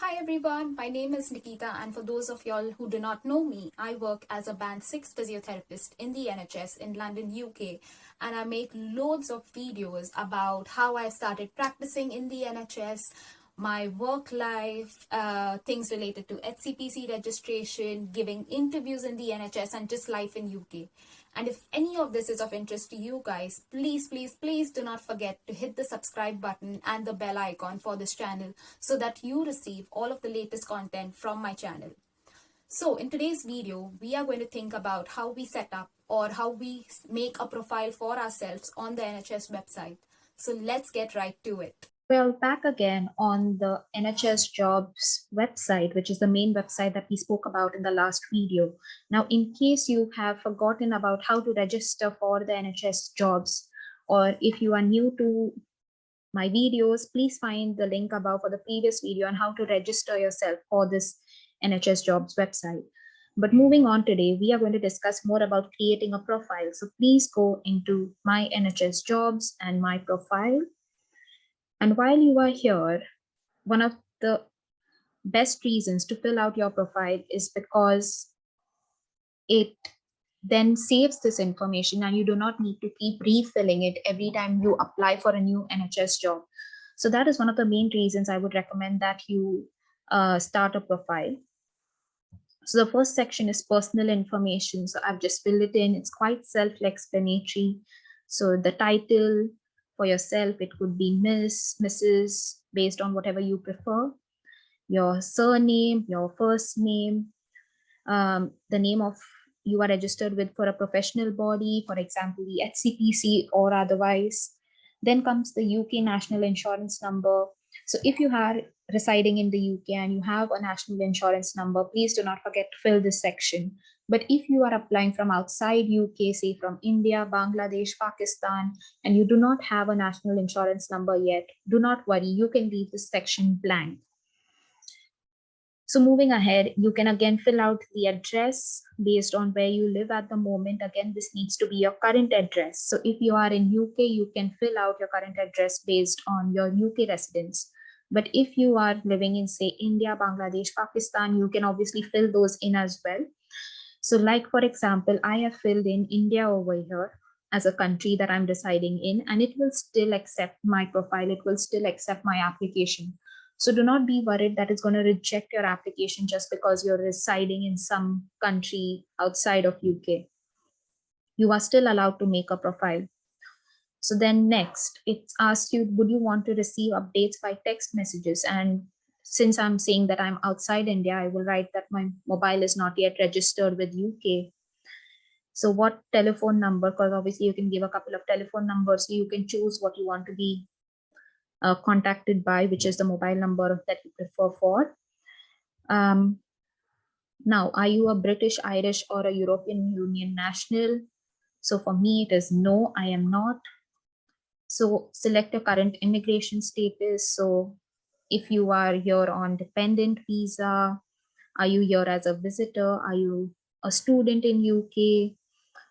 Hi everyone, my name is Nikita, and for those of y'all who do not know me, I work as a band 6 physiotherapist in the NHS in London, UK, and I make loads of videos about how I started practicing in the NHS, my work life, things related to HCPC registration, giving interviews in the NHS, and just life in UK. And if any of this is of interest to you guys, please do not forget to hit the subscribe button and the bell icon for this channel so that you receive all of the latest content from my channel. So in today's video, we are going to think about how we set up or how we make a profile for ourselves on the NHS website. So let's get right to it. Well, back again on the NHS Jobs website, which is the main website that we spoke about in the last video. Now, in case you have forgotten about how to register for the NHS Jobs, or if you are new to my videos, please find the link above for the previous video on how to register yourself for this NHS Jobs website. But moving on today, we are going to discuss more about creating a profile. So please go into my NHS Jobs and my profile. And while you are here, one of the best reasons to fill out your profile is because it then saves this information and you do not need to keep refilling it every time you apply for a new NHS job. So that is one of the main reasons I would recommend that you start a profile. So the first section is personal information. So I've just filled it in. It's quite self-explanatory. So the title for yourself, it could be Miss, Mrs, based on whatever you prefer. Your surname, your first name, the name of you are registered with for a professional body, for example, the HCPC or otherwise. Then comes the UK National Insurance Number. So if you are residing in the UK and you have a national insurance number, please do not forget to fill this section. But if you are applying from outside UK, say from India, Bangladesh, Pakistan, and you do not have a national insurance number yet, do not worry, you can leave this section blank. So moving ahead, you can again fill out the address based on where you live at the moment. Again, this needs to be your current address. So if you are in UK, you can fill out your current address based on your UK residence. But if you are living in, say, India, Bangladesh, Pakistan, you can obviously fill those in as well. So like, for example, I have filled in India over here as a country that I'm residing in, and it will still accept my profile. It will still accept my application. So do not be worried that it's going to reject your application just because you're residing in some country outside of UK. You are still allowed to make a profile. So then next, it asks you, would you want to receive updates by text messages? And since I'm saying that I'm outside India, I will write that my mobile is not yet registered with UK. So what telephone number, because obviously you can give a couple of telephone numbers, so you can choose what you want to be contacted by, which is the mobile number that you prefer for. Now, are you a British, Irish, or a European Union national? So for me, it is no, I am not. So select your current immigration status. So if you are here on dependent visa, are you here as a visitor? Are you a student in UK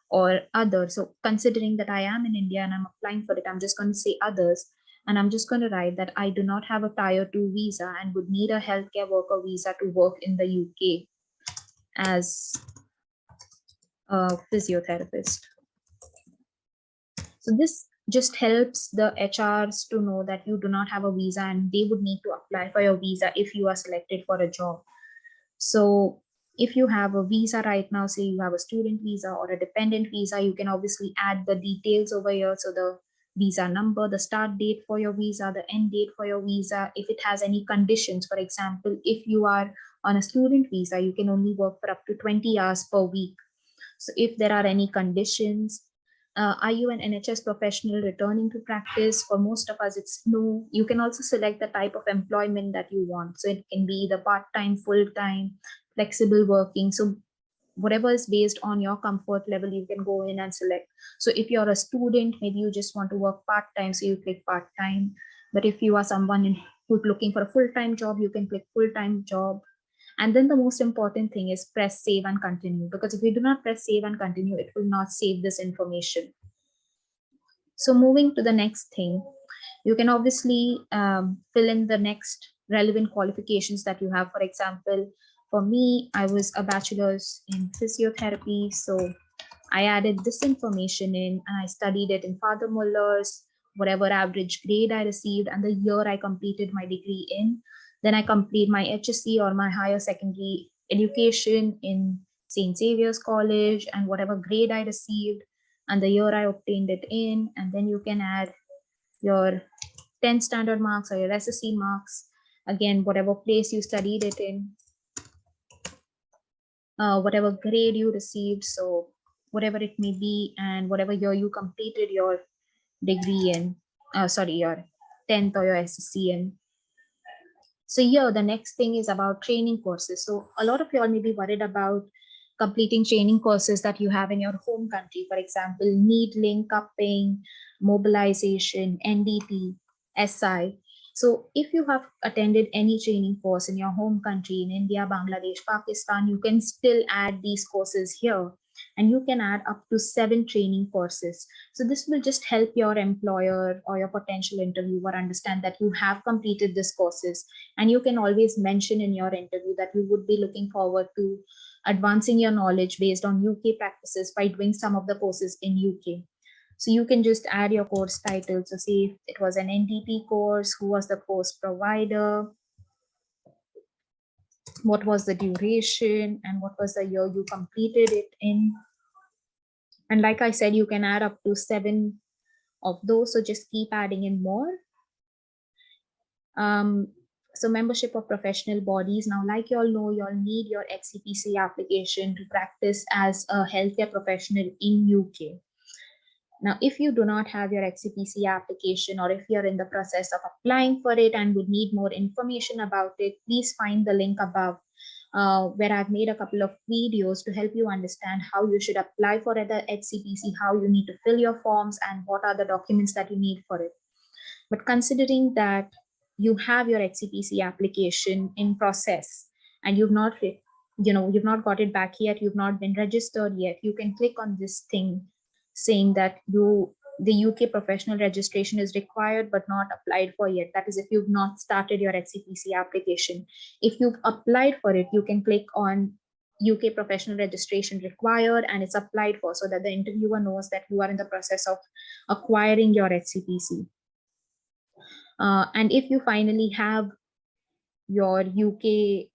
or other? So considering that I am in India and I'm applying for it, I'm just going to say others. And I'm just going to write that I do not have a Tier 2 visa and would need a healthcare worker visa to work in the UK as a physiotherapist. So this just helps the HRs to know that you do not have a visa and they would need to apply for your visa if you are selected for a job. So if you have a visa right now, say you have a student visa or a dependent visa, you can obviously add the details over here. So the visa number, the start date for your visa, the end date for your visa, if it has any conditions. For example, if you are on a student visa, you can only work for up to 20 hours per week. So if there are any conditions, are you an NHS professional returning to practice? For most of us, it's no. You can also select the type of employment that you want. So it can be either part-time, full-time, flexible working. So whatever is based on your comfort level, you can go in and select. So if you're a student, maybe you just want to work part-time, so you click part-time. But if you are someone who's looking for a full-time job, you can click full-time job. And then the most important thing is press save and continue, because if you do not press save and continue, it will not save this information. So moving to the next thing, you can obviously fill in the next relevant qualifications that you have. For example, for me, I was a bachelor's in physiotherapy, so I added this information in and I studied it in Father Muller's, whatever average grade I received, and the year I completed my degree in. Then I complete my HSC or my higher secondary education in St. Xavier's College and whatever grade I received and the year I obtained it in. And then you can add your 10th standard marks or your SSC marks, again, whatever place you studied it in, whatever grade you received, so whatever it may be, and whatever year you completed your degree in, your 10th or your SSC in. So here, the next thing is about training courses. So a lot of y'all may be worried about completing training courses that you have in your home country. For example, needling, cupping, mobilization, NDT, SI. So if you have attended any training course in your home country, in India, Bangladesh, Pakistan, you can still add these courses here. And you can add up to 7 training courses. So this will just help your employer or your potential interviewer understand that you have completed these courses. And you can always mention in your interview that you would be looking forward to advancing your knowledge based on UK practices by doing some of the courses in UK. So you can just add your course title. So say if it was an NDT course, who was the course provider, what was the duration, and what was the year you completed it in. And like I said, you can add up to 7 of those. So just keep adding in more. So membership of professional bodies. Now, like you all know, you all need your HCPC application to practice as a healthcare professional in UK. Now, if you do not have your HCPC application, or if you're in the process of applying for it and would need more information about it, please find the link above where I've made a couple of videos to help you understand how you should apply for the HCPC, how you need to fill your forms, and what are the documents that you need for it. But considering that you have your HCPC application in process and you've not got it back yet, you've not been registered yet, you can click on this thing saying that the UK professional registration is required but not applied for yet. That is, if you've not started your HCPC application. If you've applied for it, you can click on UK professional registration required and it's applied for, so that the interviewer knows that you are in the process of acquiring your HCPC. And if you finally have your UK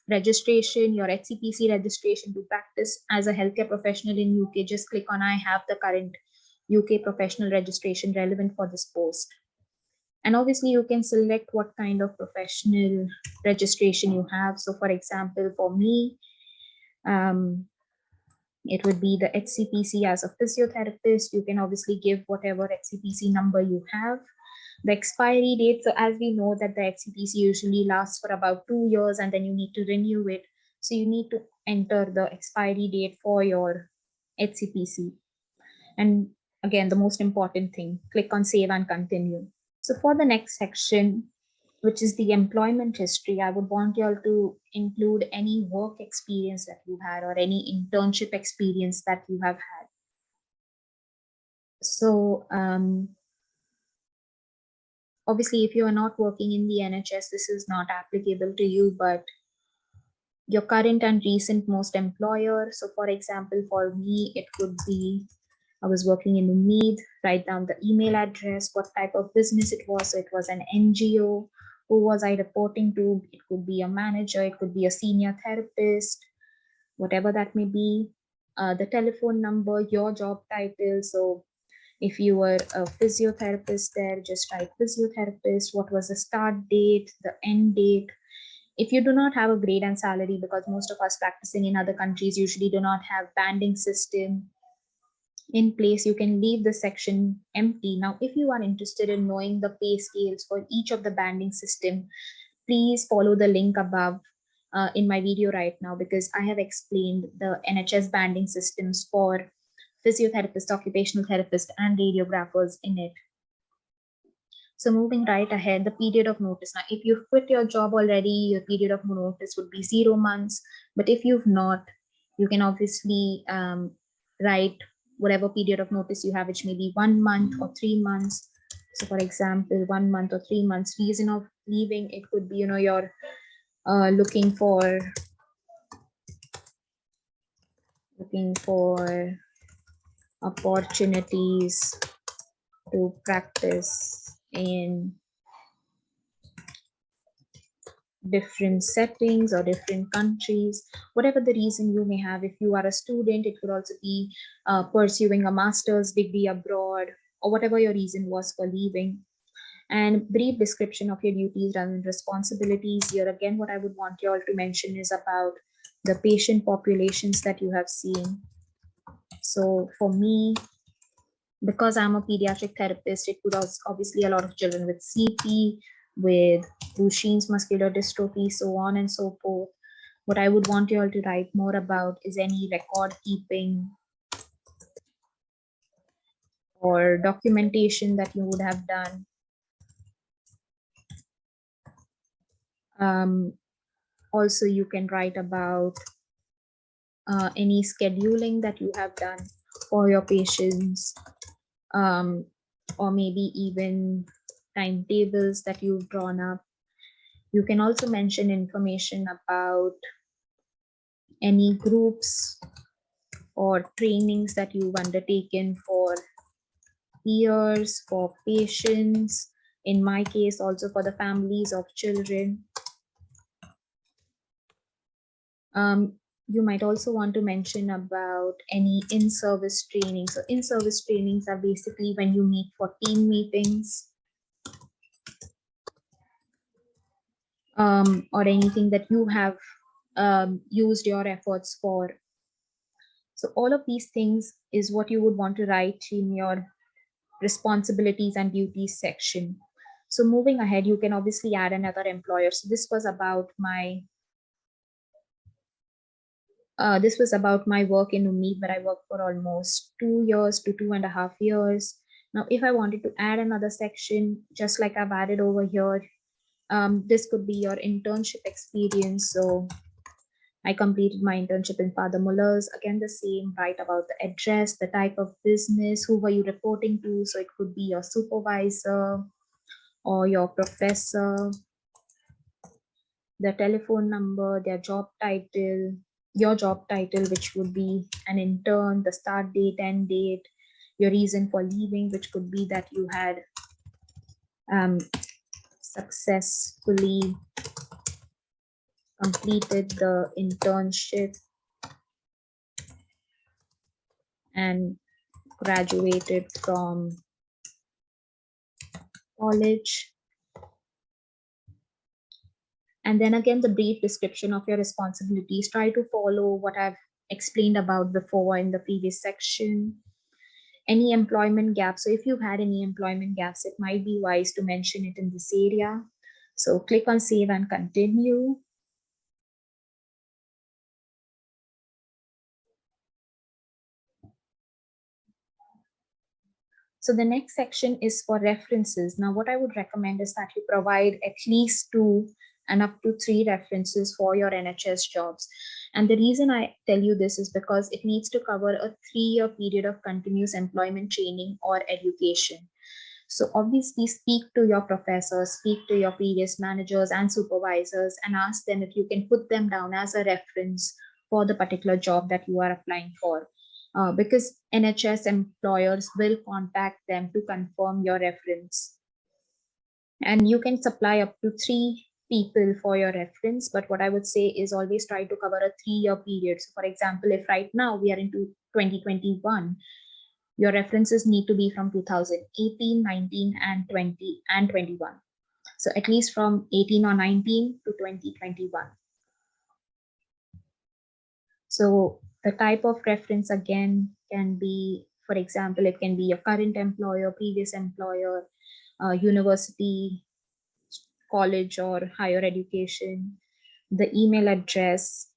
registration, your HCPC registration to practice as a healthcare professional in UK, just click on I have the current UK professional registration relevant for this post. And obviously you can select what kind of professional registration you have. So for example, for me, it would be the HCPC as a physiotherapist. You can obviously give whatever HCPC number you have. The expiry date, so as we know that the HCPC usually lasts for about 2 years and then you need to renew it. So you need to enter the expiry date for your HCPC. And again, the most important thing, click on save and continue. So for the next section, which is the employment history, I would want you all to include any work experience that you had or any internship experience that you have had. So obviously, if you are not working in the NHS, this is not applicable to you, but your current and recent most employer. So for example, for me, it could be, I was working in Umeed, write down the email address, what type of business it was. So it was an NGO. Who was I reporting to? It could be a manager, it could be a senior therapist, whatever that may be. The telephone number, your job title. So if you were a physiotherapist there, just write physiotherapist. What was the start date, the end date? If you do not have a grade and salary, because most of us practicing in other countries usually do not have banding system in place, you can leave the section empty. Now, if you are interested in knowing the pay scales for each of the banding system, please follow the link above in my video right now, because I have explained the NHS banding systems for physiotherapist, occupational therapist, and radiographers in it. So moving right ahead, the period of notice. Now, if you've quit your job already, your period of notice would be 0 months. But if you've not, you can obviously write whatever period of notice you have, which may be 1 month or 3 months. So for example, 1 month or 3 months. Reason of leaving, it could be, you're looking for opportunities to practice in different settings or different countries, whatever the reason you may have. If you are a student, it could also be pursuing a master's degree abroad, or whatever your reason was for leaving. And brief description of your duties and responsibilities. Here again, what I would want you all to mention is about the patient populations that you have seen. So for me, because I'm a pediatric therapist, it could also obviously a lot of children with CP, with Duchenne's muscular dystrophy, so on and so forth. What I would want you all to write more about is any record keeping or documentation that you would have done. Also, you can write about any scheduling that you have done for your patients, or maybe even timetables that you've drawn up. You can also mention information about any groups or trainings that you've undertaken for peers, for patients, in my case, also for the families of children. You might also want to mention about any in-service training. So in-service trainings are basically when you meet for team meetings, or anything that you have used your efforts for. So all of these things is what you would want to write in your responsibilities and duties section. So moving ahead, you can obviously add another employer. So this was about my work in Ummeed, where I worked for almost 2 years to 2.5 years. Now, if I wanted to add another section, just like I've added over here, this could be your internship experience. So I completed my internship in Father Muller's. Again, the same, write about the address, the type of business, who were you reporting to. So it could be your supervisor or your professor, the telephone number, their job title, your job title, which would be an intern, the start date, end date, your reason for leaving, which could be that you had successfully completed the internship and graduated from college. And then again, the brief description of your responsibilities. Try to follow what I've explained about before in the previous section. Any employment gaps. So if you've had any employment gaps, it might be wise to mention it in this area. So click on save and continue. So the next section is for references. Now, what I would recommend is that you provide at least 2 and up to 3 references for your NHS jobs. And the reason I tell you this is because it needs to cover a 3-year period of continuous employment training or education. So obviously speak to your professors, speak to your previous managers and supervisors, and ask them if you can put them down as a reference for the particular job that you are applying for. Because NHS employers will contact them to confirm your reference. And you can supply up to 3 people for your reference. But what I would say is always try to cover a 3-year period. So for example, if right now we are into 2021, your references need to be from 2018, 19, and 20 and 21. So at least from 18 or 19 to 2021. So the type of reference again can be, for example, it can be your current employer, previous employer, university, college, or higher education, the email address,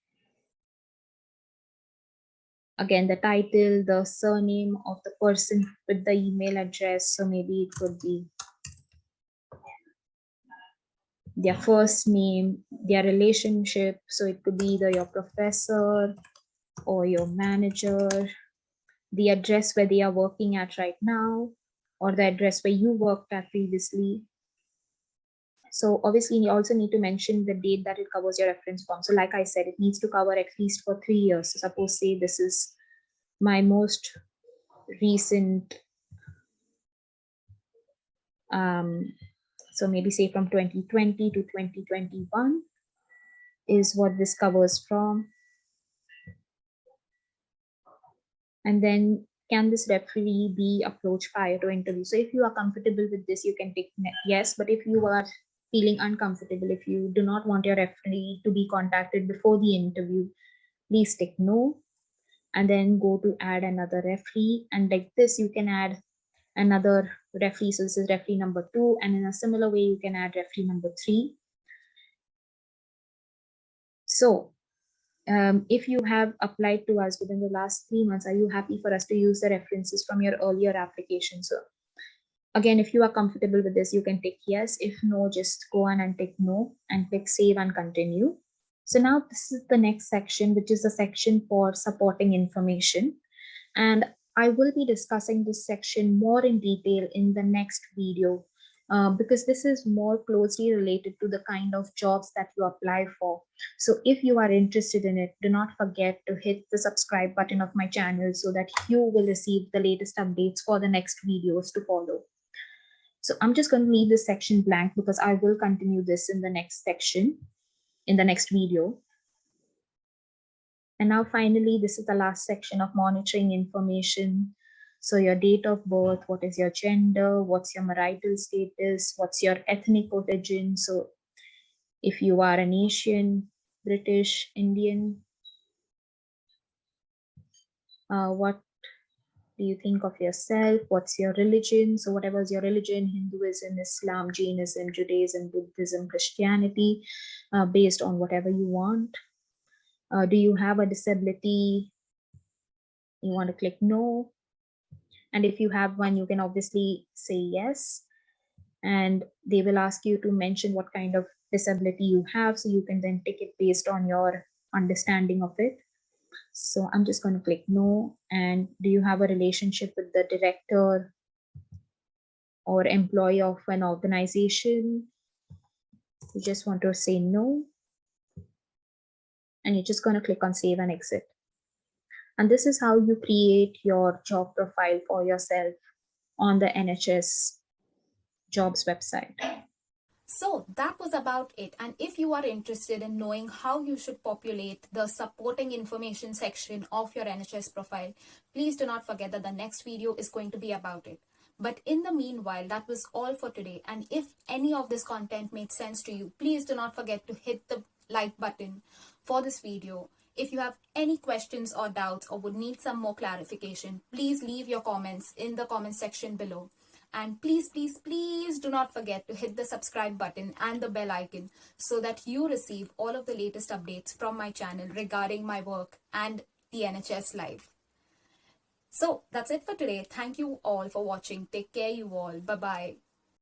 again, the title, the surname of the person with the email address. So maybe it could be their first name, their relationship. So it could be either your professor or your manager, the address where they are working at right now, or the address where you worked at previously. So obviously you also need to mention the date that it covers your reference form. So like I said, it needs to cover at least for 3 years. So suppose say this is my most recent, so maybe say from 2020 to 2021 is what this covers from. And then can this referee be approached prior to interview? So if you are comfortable with this, you can tick yes. But if you are feeling uncomfortable, if you do not want your referee to be contacted before the interview, please tick no. And then go to add another referee. And like this, you can add another referee. So this is referee number 2. And in a similar way, you can add referee number 3. So if you have applied to us within the last 3 months, are you happy for us to use the references from your earlier application? So again, if you are comfortable with this, you can tick yes. If no, just go on and tick no and click save and continue. So now this is the next section, which is the section for supporting information. And I will be discussing this section more in detail in the next video because this is more closely related to the kind of jobs that you apply for. So if you are interested in it, do not forget to hit the subscribe button of my channel so that you will receive the latest updates for the next videos to follow. So I'm just going to leave this section blank because I will continue this in the next section, in the next video. And now finally, this is the last section of monitoring information. So your date of birth, what is your gender, what's your marital status, what's your ethnic origin. So if you are an Asian, British, Indian, what do you think of yourself? What's your religion? So whatever is your religion, Hinduism, Islam, Jainism, Judaism, Buddhism, Christianity, based on whatever you want. Do you have a disability? You want to click no. And if you have one, you can obviously say yes. And they will ask you to mention what kind of disability you have. So you can then tick it based on your understanding of it. So I'm just going to click no. And do you have a relationship with the director or employee of an organization? You just want to say no. And you're just going to click on save and exit. And this is how you create your job profile for yourself on the NHS JOBS website. So that was about it. And if you are interested in knowing how you should populate the supporting information section of your NHS profile, please do not forget that the next video is going to be about it. But in the meanwhile, that was all for today. And if any of this content made sense to you, please do not forget to hit the like button for this video. If you have any questions or doubts or would need some more clarification, please leave your comments in the comment section below. And please, please, please do not forget to hit the subscribe button and the bell icon so that you receive all of the latest updates from my channel regarding my work and the NHS life. So that's it for today. Thank you all for watching. Take care, you all. Bye-bye.